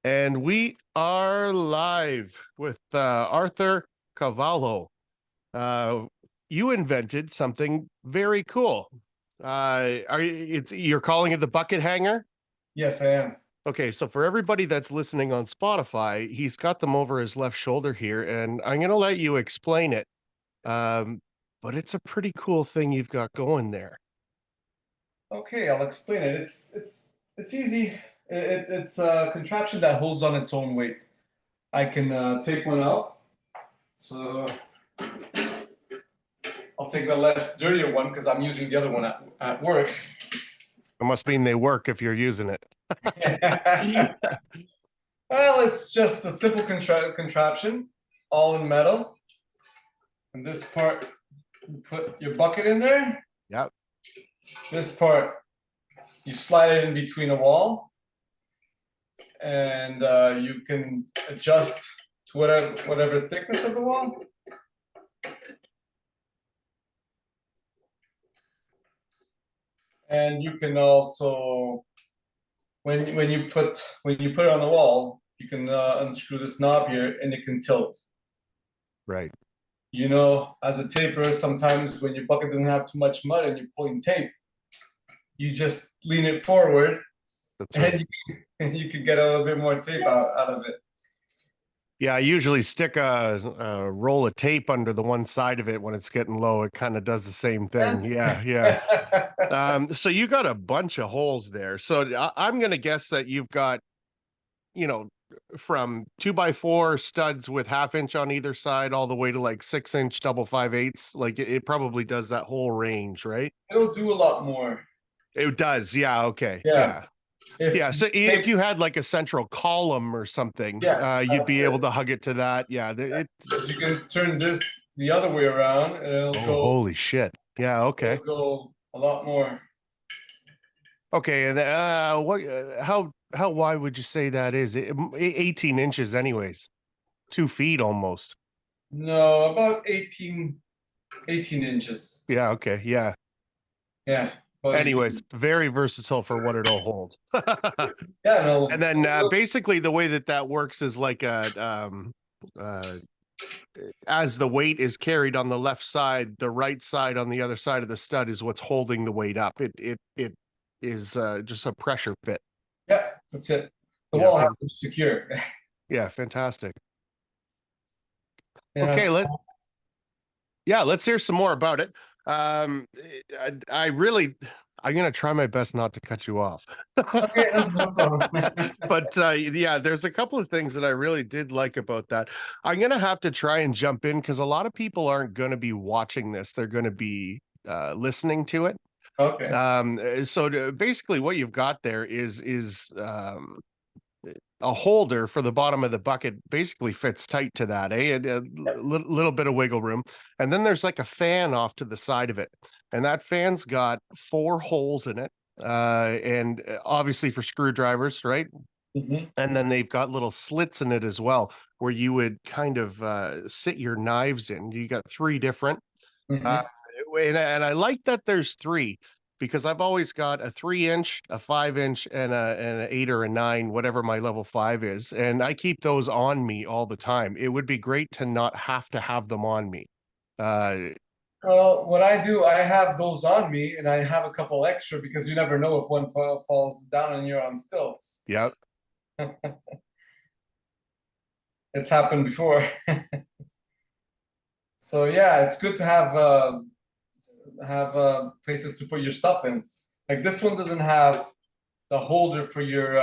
And we are live with Arthur Carvalho. Uh, you invented something very cool. You're calling it the bucket hanger? Yes, I am. Okay, so for everybody that's listening on Spotify, he's got them over his left shoulder here, and I'm going to let you explain it. Um, but it's a pretty cool thing you've got going there. Okay, I'll explain it. It's easy. It's a contraption that holds on its own weight. I can take one out. So I'll take the less dirtier one because I'm using the other one at work. It must mean they work if you're using it. Well, it's just a simple contraption, all in metal. And this part, you put your bucket in there. Yep. This part, you slide it in between a wall, and you can adjust to whatever thickness of the wall. And you can also, when you put it on the wall, you can unscrew this knob here, and it can tilt. Right. You know, as a taper, sometimes when your bucket doesn't have too much mud and you're pulling tape, you just lean it forward, That's right. and you can get a little bit more tape out of it. Yeah, I usually stick a roll of tape under the one side of it when it's getting low. It kind of does the same thing. Yeah, yeah. So you got a bunch of holes there. So I'm going to guess that you've got, you know, from 2x4 studs with 1/2 inch on either side, all the way to like 6-inch double 5/8. Like it probably does that whole range, right? It'll do a lot more. It does. Yeah. Okay. Yeah. Yeah. Yeah, so if you had like a central column or something, Yeah, you'd be able it. to hug it to that. Yeah, You can turn this the other way around, and oh, holy shit. Yeah, okay. it'll go a lot more. Okay, and how wide would you say that is? 18 inches anyways. 2 feet almost. No, about 18 inches. Yeah, okay. Yeah. Yeah. About 18. Anyways, very versatile for what it'll hold. Yeah, no. And then basically the way that works is like as the weight is carried on the left side, the right side on the other side of the stud is what's holding the weight up. It is just a pressure fit. Yeah, that's it. The Yeah, wall has to be secure. yeah, fantastic. Yeah, Okay, so let's hear some more about it. I really, I'm gonna try my best not to cut you off. okay, no problem. But yeah, there's a couple of things that I really did like about that. I'm gonna have to try and jump in because a lot of people aren't going to be watching this; they're going to be listening to it. Okay. So basically, what you've got there is a holder for the bottom of the bucket. Basically, fits tight to that, a little bit of wiggle room, and then there's like a fan off to the side of it, and that fan's got 4 holes in it, and obviously for screwdrivers, right? Mhm. And then they've got little slits in it as well, where you would kind of sit your knives in. You got 3 different. Uh, Mhm. and I like that there's 3 because I've always got a 3-inch, a 5-inch, and an 8 or a 9, whatever my level 5 is, and I keep those on me all the time. It would be great to not have to have them on me. Uh, Well, what I do, I have those on me, and I have a couple extra because you never know if one falls down and you're on stilts. yeah, It's happened before. So yeah, it's good to have places to put your stuff in. Like this one doesn't have the holder for your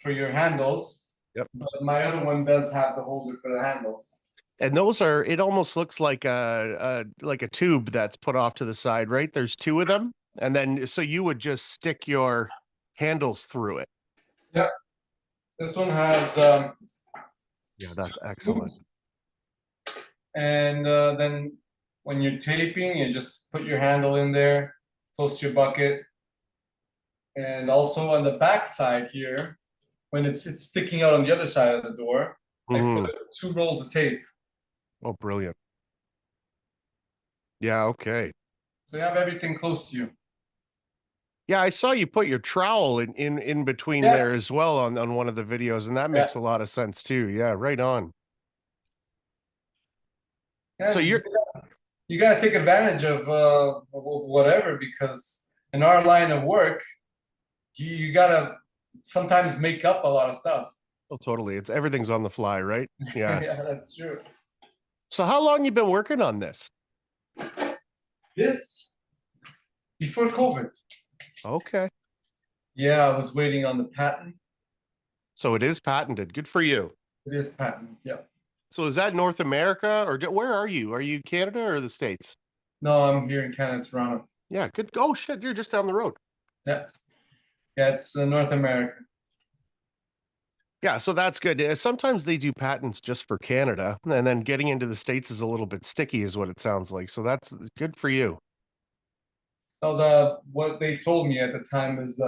handles, yep. but my other one does have the holder for the handles. And those are, it almost looks like a tube that's put off to the side, right? There's 2 of them, and then so you would just stick your handles through it. Yeah, this one has Yeah, that's excellent. tubes, and then when you're taping, you just put your handle in there, close to your bucket, and also on the back side here, when it's sticking out on the other side of the door, I Mhm. put 2 rolls of tape. Oh, brilliant. Yeah, okay. So you have everything close to you. Yeah, I saw you put your trowel in between Yeah, there as well on one of the videos, and that yeah, makes a lot of sense too. Yeah, right on. So yeah. you're You gotta take advantage of whatever, because in our line of work, you gotta sometimes make up a lot of stuff. oh, totally. It's everything's on the fly, right? Yeah. Yeah, that's true. So how long you been working on this? This before COVID. Okay. Yeah, I was waiting on the patent. So it is patented. Good for you. It is patent. Yeah. So is that North America or where are you? Are you Canada or the States? No, I'm here in Canada, Toronto. Yeah, good. Oh shit, you're just down the road. Yeah, yeah, it's North America. Yeah, so that's good. Sometimes they do patents just for Canada, and then getting into the States is a little bit sticky, is what it sounds like. So that's good for you. No, what they told me at the time is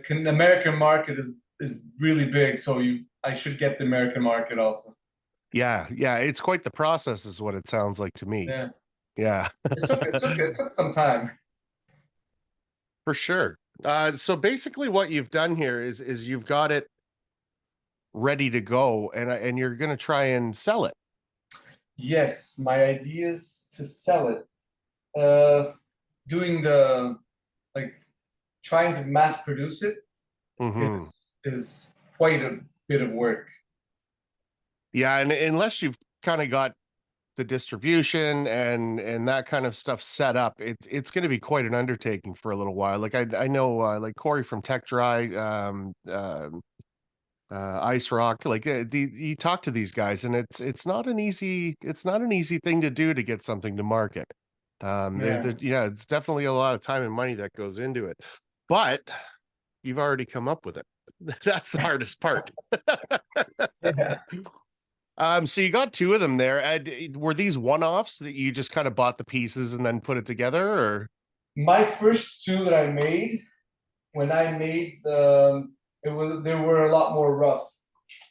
American market is really big, so I should get the American market also. Yeah, yeah, it's quite the process, is what it sounds like to me. Yeah, Yeah, it took some time. for sure. So basically, what you've done here is you've got it ready to go, and you're gonna try and sell it. Yes, my idea is to sell it. Doing the like trying to mass produce it Hmm. is quite a bit of work. Yeah, and unless you've kind of got the distribution and that kind of stuff set up, it's going to be quite an undertaking for a little while. Like I know like Corey from Tech Dry, Ice Rock, like you talk to these guys, and it's not an easy thing to do to get something to market. Yeah. Yeah, it's definitely a lot of time and money that goes into it, but you've already come up with it. That's the hardest part. Yeah. So you got two of them there. Were these one-offs that you just kind of bought the pieces and then put it together, or? My first two that I made, when I made they were a lot more rough.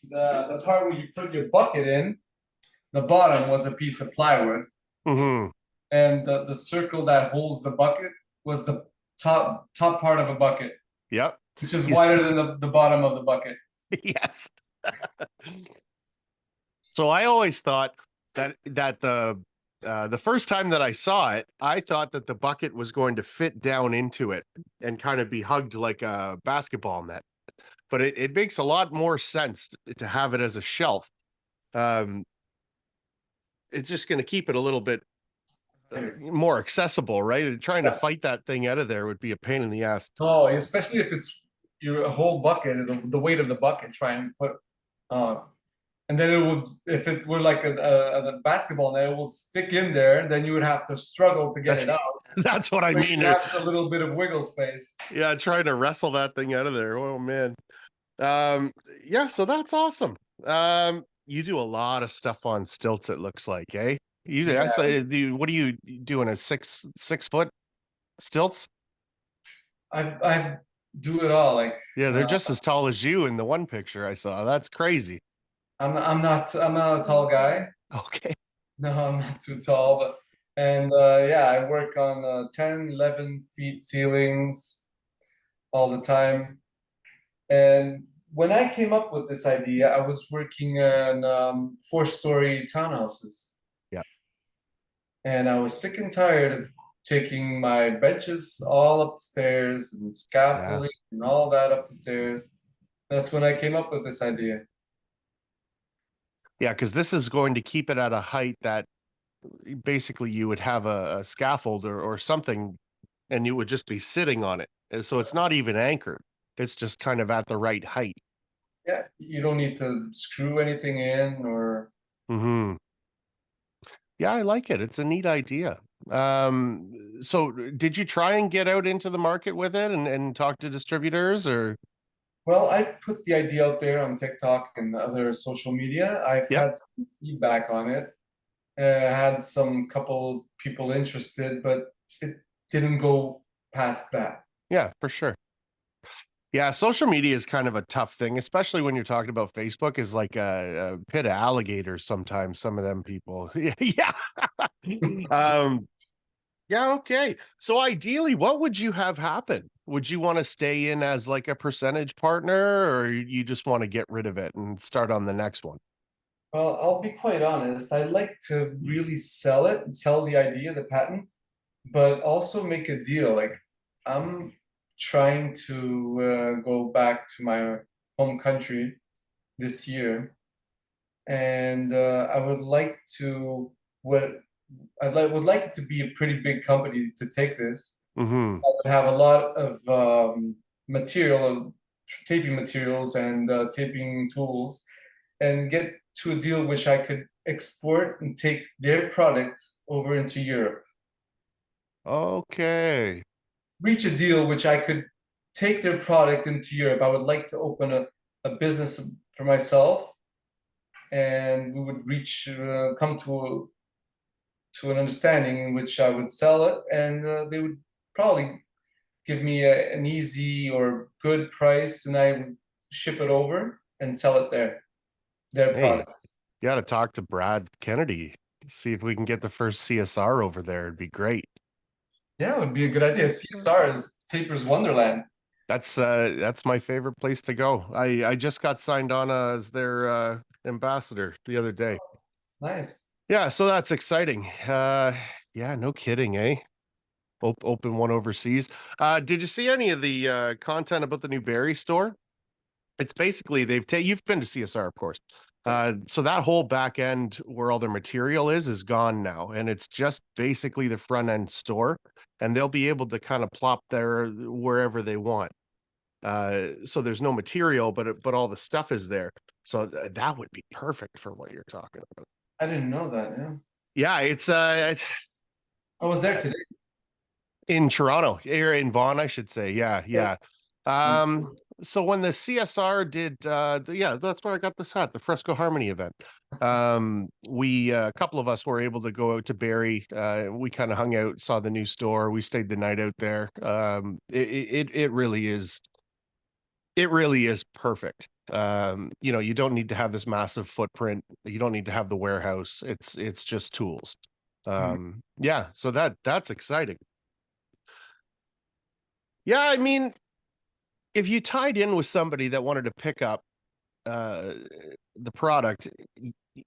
The part where you put your bucket in, the bottom was a piece of plywood, Hmm. and the circle that holds the bucket was the top part of a bucket, Yep. which is You- wider than the bottom of the bucket. yes. So I always thought that the first time that I saw it, I thought that the bucket was going to fit down into it and kind of be hugged like a basketball net. But it makes a lot more sense to have it as a shelf. Um, it's just going to keep it a little bit more accessible, right? Trying to Yeah. fight that thing out of there would be a pain in the ass. Oh, especially if it's your whole bucket, the weight of the bucket, try and put, uh, and then it would, if it were like a basketball net, it will stick in there, and then you would have to struggle to get That's it out. that's what I So mean. you have a little bit of wiggle space. Yeah, trying to wrestle that thing out of there. Oh man. Um, yeah, so that's awesome. You do a lot of stuff on stilts, it looks like, eh? I Yeah, say, what are you doing? A 6 foot stilts? I do it all. Like Yeah, they're just as tall as you in the one picture I saw. That's crazy. I'm not a tall guy. Okay. No, I'm not too tall, but and yeah, I work on 10, 11 feet ceilings all the time. And when I came up with this idea, I was working on four-story townhouses, Yeah. and I was sick and tired of taking my benches all up the stairs and Yeah. scaffolding and all that up the stairs. That's when I came up with this idea. Yeah, because this is going to keep it at a height that basically you would have a scaffold or something and you would just be sitting on it. And so it's not even anchored. It's just kind of at the right height. Yeah, you don't need to screw anything in or Hmm. Yeah, I like it. It's a neat idea. So did you try and get out into the market with it and talk to distributors or? well, I put the idea out there on TikTok and other social media. I've Yep. had some feedback on it. Had some couple people interested, but it didn't go past that. Yeah, for sure. Yeah, social media is kind of a tough thing, especially when you're talking about Facebook is like a pit of alligators sometimes, some of them people. Yeah. Um, Yeah, okay. So ideally, what would you have happen? Would you want to stay in as like a percentage partner, or you just want to get rid of it and start on the next one? Well, I'll be quite honest. I'd like to really sell it, sell the idea, the patent, but also make a deal. Like I'm trying to go back to my home country this year, and I would like to what would like it to be a pretty big company to take this. Hmm. I would have a lot of material, taping materials and taping tools, and get to a deal which I could export and take their product over into Europe. Okay. Reach a deal which I could take their product into Europe. I would like to open a business for myself, and we would reach come to an understanding in which I would sell it, and they would probably give me an easy or good price, and I would ship it over and sell it there, their Hey, product. you got to talk to Brad Kennedy, see if we can get the first CSR over there. It'd be great. Yeah, it would be a good idea. CSR is Taper's Wonderland. That's my favorite place to go. I just got signed on as their ambassador the other day. Nice. Yeah, so that's exciting. Yeah, no kidding, eh? Open one overseas. Did you see any of the content about the new Berry store? It's basically they've taken, you've been to CSR, of course. So that whole back end where all their material is gone now, and it's just basically the front end store, and they'll be able to kind of plop there wherever they want. So there's no material, but all the stuff is there. So that would be perfect for what you're talking about. I didn't know that. Yeah, Yeah, it's I was there today. in Toronto, or in Vaughan, I should say. Yeah, Yeah. yeah. So when the CSR did, yeah, that's where I got this hat, the Fresco Harmony event. We a couple of us were able to go out to Barrie. We kind of hung out, saw the new store. We stayed the night out there. It really is. It really is perfect. You know, you don't need to have this massive footprint. You don't need to have the warehouse. It's just tools. Mm. Yeah, so that's exciting. Yeah, I mean, if you tied in with somebody that wanted to pick up uh the product,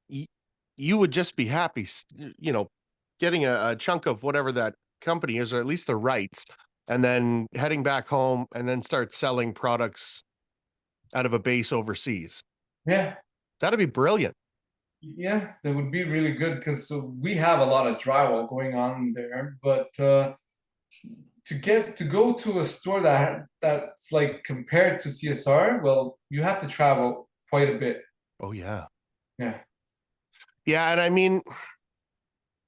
y- you would just be happy, you know, getting a chunk of whatever that company is, or at least the rights, and then heading back home and then start selling products out of a base overseas. Yeah, That'd be brilliant. yeah, that would be really good because we have a lot of drywall going on there, but to go to a store that's like compared to CSR, well, you have to travel quite a bit. Oh yeah. Yeah. Yeah, and I mean,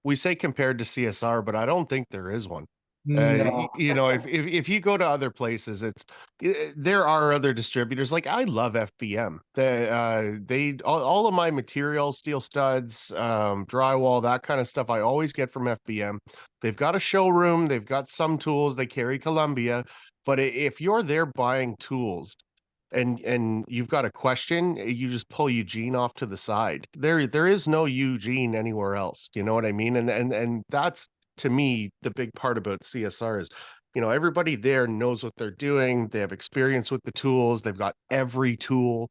we say compared to CSR, but I don't think there is one. No. You know, if you go to other places, there are other distributors. Like I love FBM. They all of my material, steel studs, drywall, that kind of stuff, I always get from FBM. They've got a showroom. They've got some tools. They carry Columbia, but if you're there buying tools, and you've got a question, you just pull Eugene off to the side. There is no Eugene anywhere else. You know what I mean? And that's to me the big part about CSR is, you know, everybody there knows what they're doing. They have experience with the tools. They've got every tool.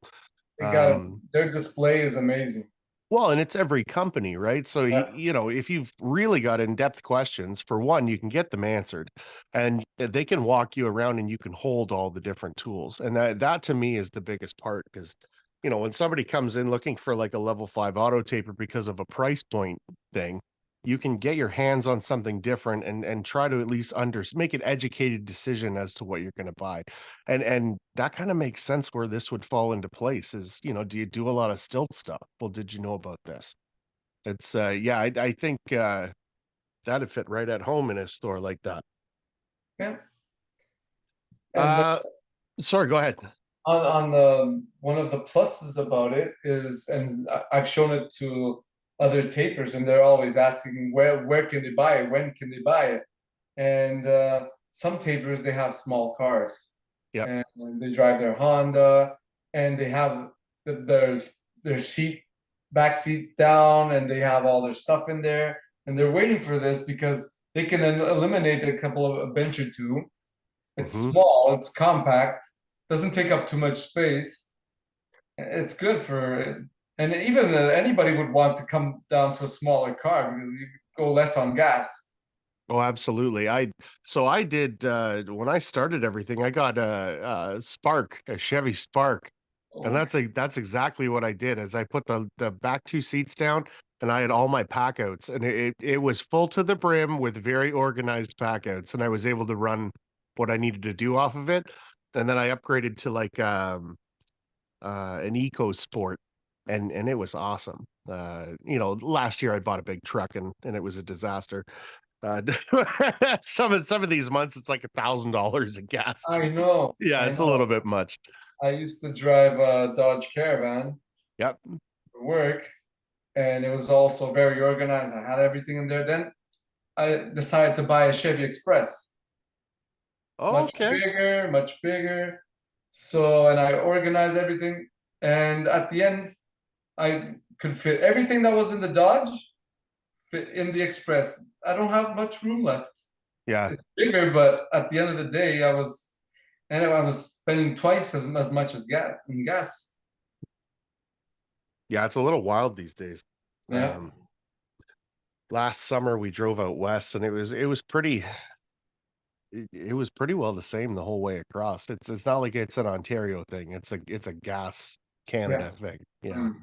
They got it. Um, Their display is amazing. well, and it's every company, right? So, Yeah, you know, if you've really got in-depth questions, for one, you can get them answered, and they can walk you around and you can hold all the different tools. And that to me is the biggest part because, you know, when somebody comes in looking for like a level 5 auto taper because of a price point thing, you can get your hands on something different and try to at least make an educated decision as to what you're going to buy. And that kind of makes sense where this would fall into place is, you know, do you do a lot of stilt stuff? Well, did you know about this? It's yeah, I think that'd fit right at home in a store like that. yeah. And Uh sorry, go ahead. on the one of the pluses about it is, and I've shown it to other tapers, and they're always asking where can they buy it, when can they buy it, and some tapers they have small cars, Yep. and they drive their Honda, and they have their seat back seat down, and they have all their stuff in there, and they're waiting for this because It can eliminate a bench or two. It's Hmm. small, it's compact, doesn't take up too much space. It's good for, and even anybody would want to come down to a smaller car because you go less on gas. Oh, absolutely. I did when I started everything, I got a Spark, a Chevy Spark. And Oh, that's exactly what I did is I put the back two seats down and I had all my pack outs and it was full to the brim with very organized pack outs and I was able to run what I needed to do off of it. And then I upgraded to like an Eco Sport and it was awesome. Last year I bought a big truck and it was a disaster. Uh, some of these months it's like $1,000 in gas. Yeah, I it's a little know. bit much. I used to drive a Dodge Caravan Yep. for work, and it was also very organized. I had everything in there. Then I decided to buy a Chevy Express, Oh, much okay. bigger, much bigger. So, and I organized everything, and at the end, I could fit everything that was in the Dodge fit in the Express. I don't have much room left. Yeah. It's bigger, but at the end of the day, I was spending twice as much as gas. Yeah, it's a little wild these days. Yeah. Last summer we drove out west and it was pretty well the same the whole way across. It's not like it's an Ontario thing. It's a gas Yeah. Canada thing. Yeah. Mhm.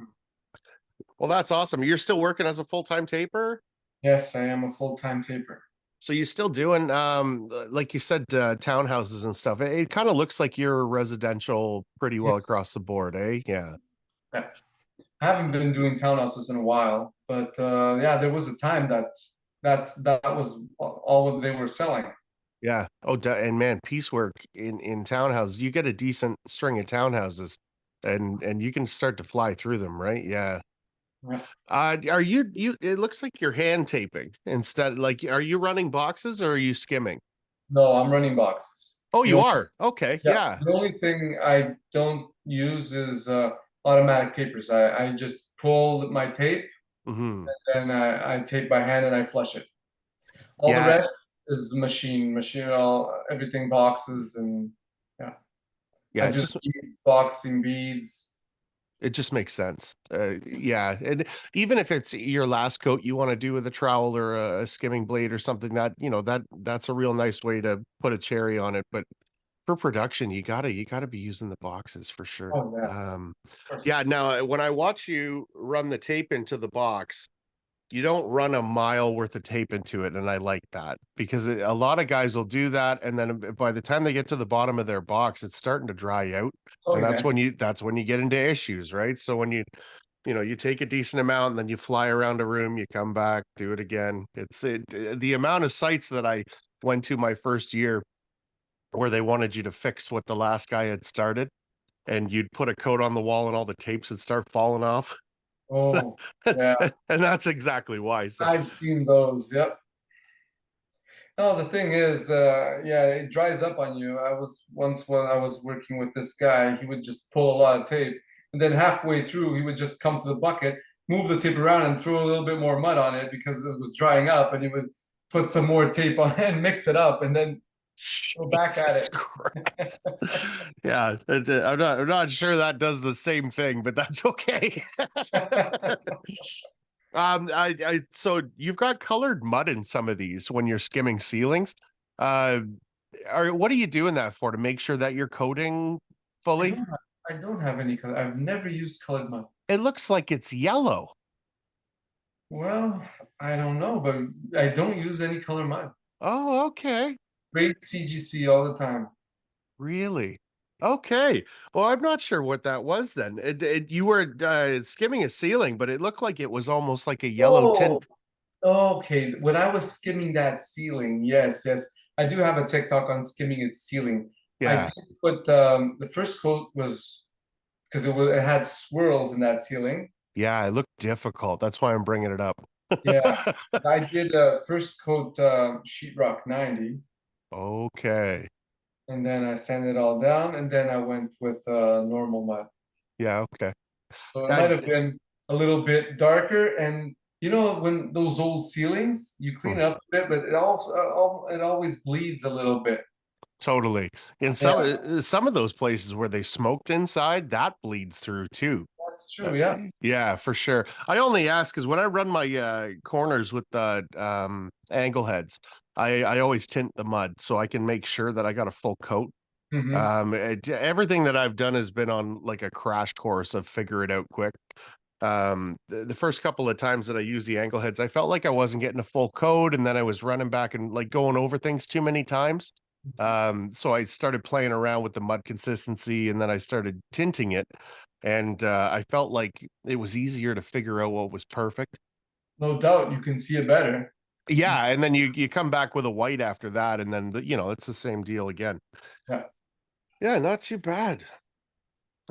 Well, that's awesome. You're still working as a full-time taper? Yes, I am a full-time taper. So you still doing like you said townhouses and stuff. It kind of looks like you're residential pretty well Yes. across the board, eh? Yeah. Yeah. I haven't been doing townhouses in a while, but yeah, there was a time that was all what they were selling. Yeah. Oh, and man, piecework in townhouses, you get a decent string of townhouses, and you can start to fly through them, right? Yeah. Yeah. Are you? It looks like you're hand taping instead. Like, are you running boxes or are you skimming? No, I'm running boxes. Oh, The you only, are. Okay. yeah, Yeah. the only thing I don't use is automatic tapers. I just pull my tape Hmm. and I tape by hand and I flush it. All the Yeah. rest is machine, all everything boxes and yeah. I Yeah. do the beads, boxing beads. It just makes sense. Yeah, and even if it's your last coat you want to do with a trowel or a skimming blade or something that's a real nice way to put a cherry on it. But for production, you gotta be using the boxes for sure. Oh yeah, of Yeah. course. Now, when I watch you run the tape into the box, you don't run a mile worth of tape into it, and I like that because a lot of guys will do that, and then by the time they get to the bottom of their box, it's starting to dry out, Oh and that's yeah. when you get into issues, right? So when you take a decent amount and then you fly around a room, you come back, do it again. The amount of sites that I went to my first year where they wanted you to fix what the last guy had started, and you'd put a coat on the wall and all the tapes would start falling off. Oh yeah. And that's exactly why. So I've seen those. Yep. No, the thing is, yeah, it dries up on you. I was once when I was working with this guy, he would just pull a lot of tape, and then halfway through, he would just come to the bucket, move the tape around, and throw a little bit more mud on it because it was drying up, and he would put some more tape on and mix it up, and then go back at Jesus Christ. Yeah, I'm not sure that does the same thing, but that's okay. it. So you've got colored mud in some of these when you're skimming ceilings. Uh, what are you doing that for? To make sure that you're coating I fully? don't have, I don't have any color. I've never used colored mud. It looks like it's yellow. Well, I don't know, but I don't use any color mud. Oh, okay. Great CGC all the time. Really? Okay. Well, I'm not sure what that was then. You were skimming a ceiling, but it looked like it was almost like a yellow Oh, tint. okay. When I was skimming that ceiling, yes, yes. I do have a TikTok on skimming its ceiling. I Yeah. did put the first coat was because it had swirls in that ceiling. Yeah, it looked difficult. That's why I'm bringing it up. Yeah, I did first coat sheetrock 90, Okay. and then I sand it all down, and then I went with normal mud. Yeah, okay. So it Uh, might have been a little bit darker, and You know, when those old ceilings, you clean Hmm. it up a bit, but it also it always bleeds a little bit. Totally. And Yeah, some of those places where they smoked inside, that bleeds through too. that's true. Yeah. Yeah, for sure. I only ask because when I run my corners with the angle heads, I always tint the mud so I can make sure that I got a full coat. Hmm. Everything that I've done has been on like a crash course of figure it out quick. The first couple of times that I used the angle heads, I felt like I wasn't getting a full coat, and then I was running back and like going over things too many times. So I started playing around with the mud consistency, and then I started tinting it, and I felt like it was easier to figure out what was perfect. No doubt, you can see it better. Yeah, and then you come back with a white after that, and then it's the same deal again. Yeah. Yeah, not too bad.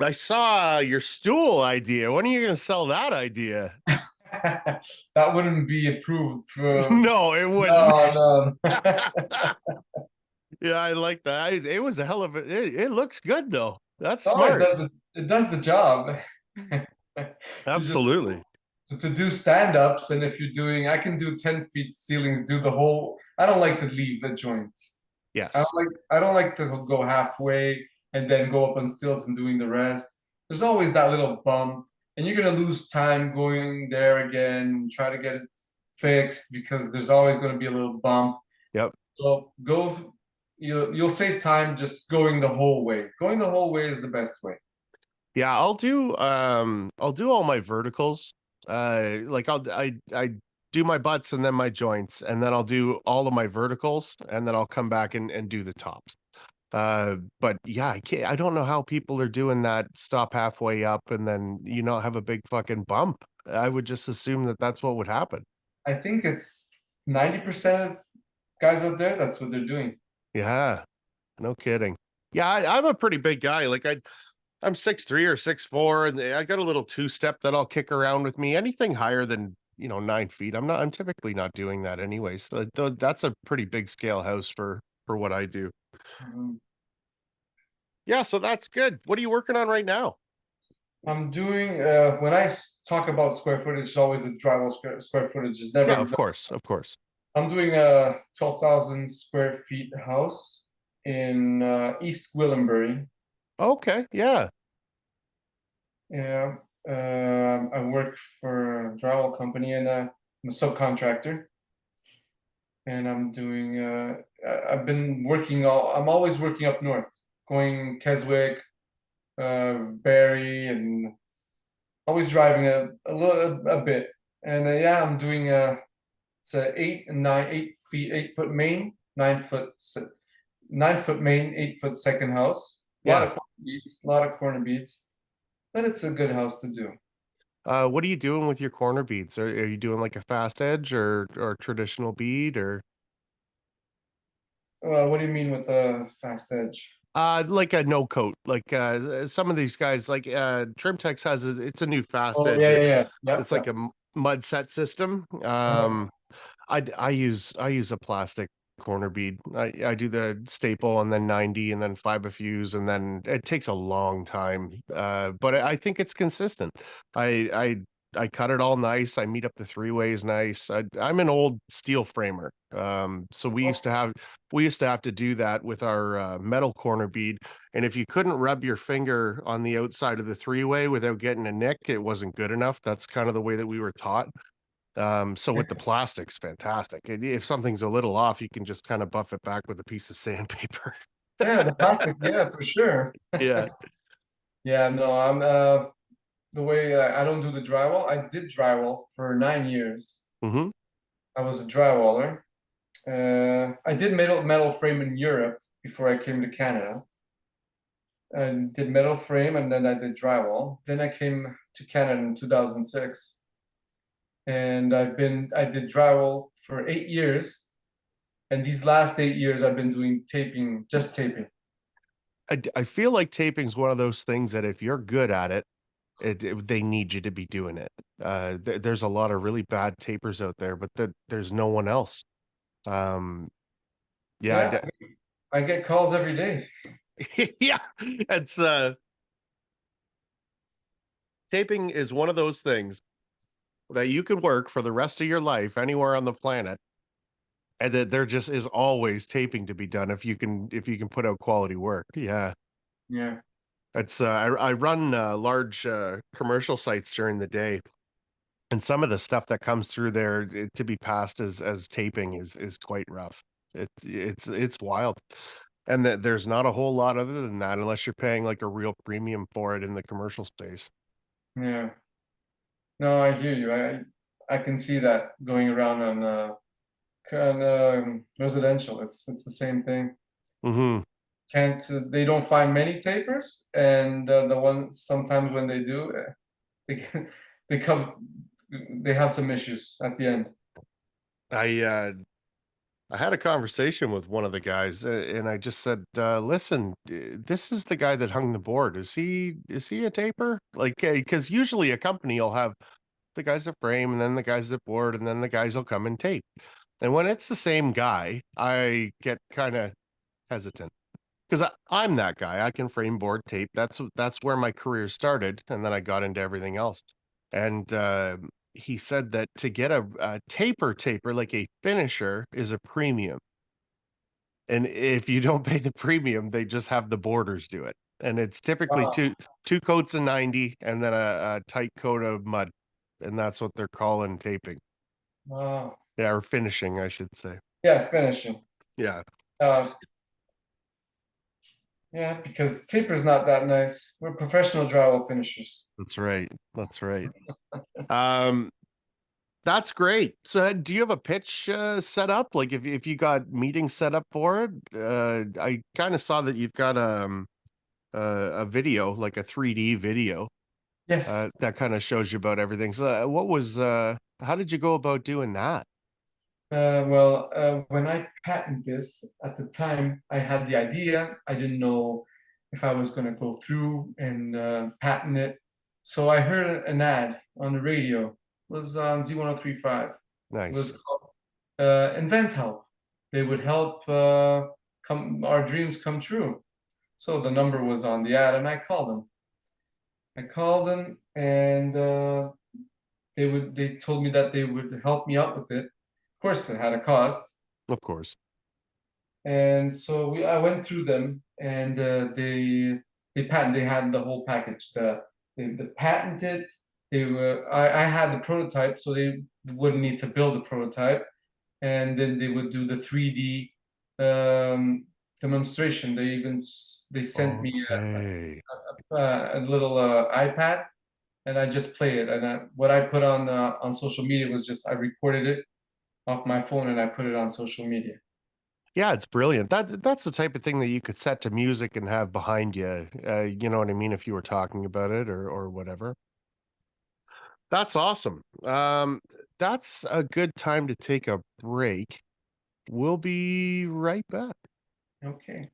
I saw your stool idea. When are you going to sell that idea? That wouldn't be approved for. No, it wouldn't. No, no. Yeah, I like that. It was a hell of a. It looks good though. That's No, smart. it does the job. You just Absolutely. to do stand-ups, and if you're doing, I can do 10 feet ceilings, do the whole. I don't like to leave the joint. Yes. I don't like to go halfway and then go up on stilts and doing the rest. There's always that little bump, and you're gonna lose time going there again, try to get it fixed because there's always gonna be a little bump. Yep. So you'll save time just going the whole way. Going the whole way is the best way. Yeah, I'll do all my verticals. Like I do my butts and then my joints, and then I'll do all of my verticals, and then I'll come back and do the tops. But yeah, I don't know how people are doing that, stop halfway up and then have a big fucking bump. I would just assume that that's what would happen. I think it's 90% of guys out there, that's what they're doing. Yeah, no kidding. Yeah, I'm a pretty big guy. Like I'm 6'3" or 6'4", and I got a little two-step that I'll kick around with me. Anything higher than 9 feet, I'm typically not doing that anyway. So that's a pretty big scale house for what I do. Mhm. Yeah, so that's good. What are you working on right now? I'm doing when talk about square footage, it's always the drywall square footage is Yeah, never. of course, of course. I'm doing a 12,000 square feet house in East Gwillimbury. Okay, yeah. Yeah, I work for a drywall company and I'm a subcontractor. And I'm doing. I've been working all. I'm always working up north, going Keswick, Barrie, and always driving a little a bit. And yeah, I'm doing it's a 8 and 9 8 feet 8 foot main 9 foot main 8 foot second house. A lot Yeah. of corner beads, a lot of corner beads, but it's a good house to do. What are you doing with your corner beads? Are you doing like a fast edge or traditional bead or What do you mean with a fast edge? like a no coat? Like some of these guys like Trimtex it's a new fast Oh edge. yeah, yeah, yeah, yep, It's like yep. a mud set system. Uh-huh. I use a plastic corner bead. I do the staple and then 90 and then fiber fuse, and then it takes a long time. But I think it's consistent. I I cut it all nice. I meet up the three ways nice. I'm an old steel framer. So we used to have to do that with our metal corner bead. And if you couldn't rub your finger on the outside of the three way without getting a nick, it wasn't good enough. That's kind of the way that we were taught. So with the plastics, fantastic. If something's a little off, you can just kind of buff it back with a piece of sandpaper. Yeah, the plastic, yeah, for sure. Yeah. Yeah, no, I'm the way I don't do the drywall. I did drywall for 9 years. Hmm. I was a drywaller. I did metal frame in Europe before I came to Canada. I did metal frame and then I did drywall. Then I came to Canada in 2006, and I did drywall for 8 years. And these last 8 years, I've been doing taping, just taping. I feel like taping's one of those things that if you're good at it, they need you to be doing it. There's a lot of really bad tapers out there, but there's no one else. Um, yeah, Yeah, I get calls every day. yeah, it's. Taping is one of those things. that you can work for the rest of your life anywhere on the planet, and that there just is always taping to be done if you can put out quality work. Yeah. Yeah. It's I run large commercial sites during the day, and some of the stuff that comes through there to be passed as taping is quite rough. It's wild. And that there's not a whole lot other than that unless you're paying like a real premium for it in the commercial space. Yeah. No, I hear you. I can see that going around on residential. It's the same thing. Mhm. Can't they don't find many tapers, and the ones sometimes when they do, they they come they have some issues at the end. I uh I had a conversation with one of the guys, and I just said, "Listen, this is the guy that hung the board. Is he a taper? Like, because usually a company will have the guys that frame, and then the guys that board, and then the guys will come and tape. And when it's the same guy, I get kind of hesitant because I'm that guy. I can frame, board, tape. That's where my career started, and then I got into everything else. And he said that to get a taper like a finisher is a premium, and if you don't pay the premium, they just have the borders do it. And it's typically Wow, two coats of 90 and then a tight coat of mud. And that's what they're calling taping. wow. Yeah, or finishing, I should say. Yeah, finishing. Yeah, Uh, yeah, because taper's not that nice. We're professional drywall finishers. that's right. That's right. Um, that's great. So, do you have a pitch set up? Like, if you got meetings set up for it, I kind of saw that you've got a video, like a 3D video, Yes. that kind of shows you about everything. So, how did you go about doing that? When I patented this at the time, I had the idea. I didn't know if I was going to go through and patent it. So I heard an ad on the radio. It was on Z1035. It Nice. was called Invent Help. They would help come our dreams come true. So the number was on the ad, and I called them. And they told me that they would help me out with it. Of course, it had a cost. Of course. And so I went through them, and they had the whole package. The patented. I had the prototype, so they wouldn't need to build a prototype, and then they would do the 3D demonstration. They sent me Okay. a little iPad, and I just play it. And what I put on social media was just I recorded it off my phone and I put it on social media. Yeah, it's brilliant. That's the type of thing that you could set to music and have behind you. You know what I mean? If you were talking about it or whatever. That's awesome. That's a good time to take a break. We'll be right back. Okay.